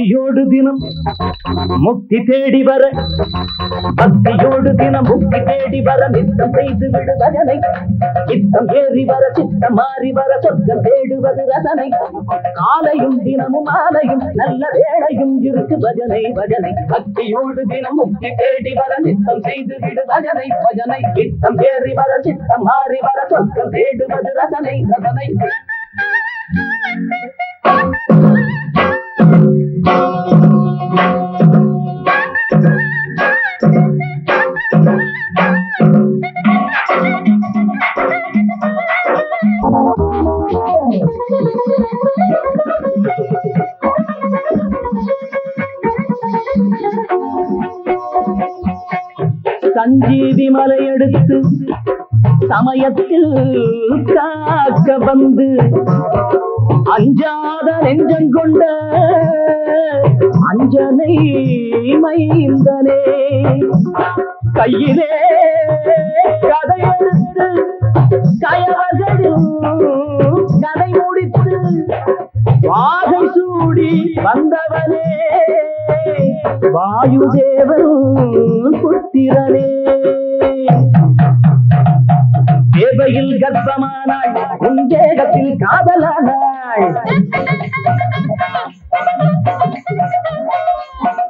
பக்தியோடு தினம் முக்தி தேடி வர பக்தியோடு தினம் முக்தி தேடி வர நித்தம் செய்து விடு பஜனை சித்தம் ஏறி வர சித்தம் மாறி வர சொர்க்கம் தேடுவது ரசனை காலையும் தினமும் மாலையும் நல்ல வேளையும் இருக்கு பஜனை பஜனை பக்தியோடு தினம் முக்தி தேடி வர நித்தம் செய்து விடு பஜனை பஜனை சித்தம் ஏறி வர சித்தம் மாறி வர சொர்க்கம் தேடுவது ரசனை ரசனை சஞ்சீவி மலை எடுத்து சமயத்தில் காக்க வந்து அஞ்சாத நெஞ்சங்கொண்ட அஞ்சனை மைந்தனே கையிலே கதையெடுத்து கயவர்களில் கதை முடித்து வாகை சூடி வந்தவனே வாயுதேவன் புத்திரனே தேவையில் கர்ப்பமானாள் உன் தேகத்தில் காதலானாள்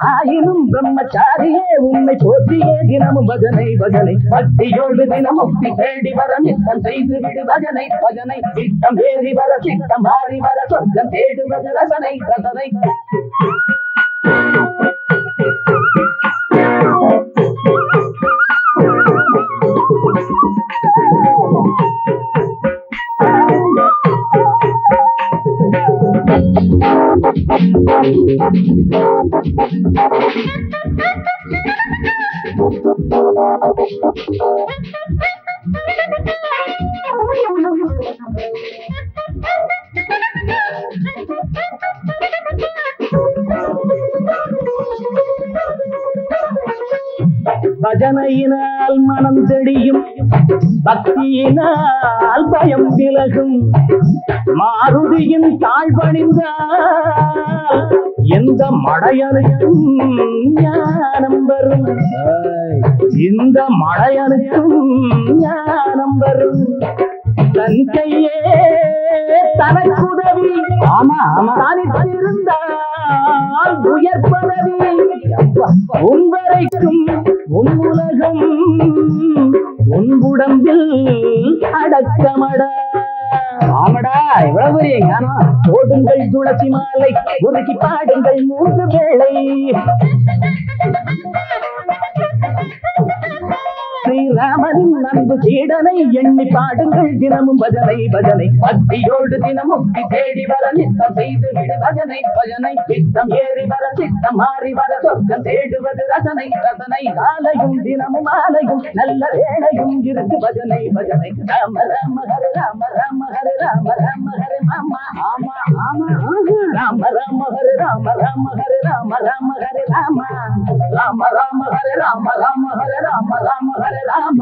ஆயினும் பிரம்மச்சாரியே உன்னை போற்றியே தினமும் பஜனை பஜனை பக்தியோடு தினம் முக்தி தேடி வர நித்தம் செய்து விடு பஜனை பஜனை சித்தம் ஏறி வர சித்தம் மாறி வர சொர்க்கம் தேடுவது ரசனை ரசனை பஜனையினால் மனம் தெளியும் பக்தியினால் பயம் விலகும் மாருதியின் தாழ்வணிந்தால் எந்த மடையனுக்கும் ஞானம் வரும் இந்த மடையனுக்கும் ஞானம் வரும் தன் கையே தனக்குதவி ஆமா ஆமா தனித்திருந்தால் உயர் பதவி உன்வரைக்கும் உன் உலகம் உன் உடம்பில் அடக்கமடா ஆமடா எவ்வளவு பெரிய ஞானம் ஓடுங்கள் துளசி மாலை உருக்கி பாடுங்கள் 3 வேளை ஸ்ரீராமனின் அன்பு சீடனை எண்ணி பாடுங்கள் தினமும் பஜனை பஜனை பக்தியோடு தினம் முக்தி தேடி வர நித்தம் செய்து விடு பஜனை பஜனை சித்தம் ஏறி வர சித்தம் மாறி வர சொர்க்கம் தேடுவது ரசனை ரசனை காலையும் தினமும் மாலையும் நல்ல வேளையும் இருக்கு பஜனை பஜனை ராம ராம ஹரே ராம ராம ஹரே ராம ராம ஹரே மாமா ஆமா ஆமா ராம ராம ஹரே ராம ராம ஹரே ராம ராம ஹரே ராம ராம ராம ஹரே ராம ராம ஹரே ராம ராம ஹரே ராம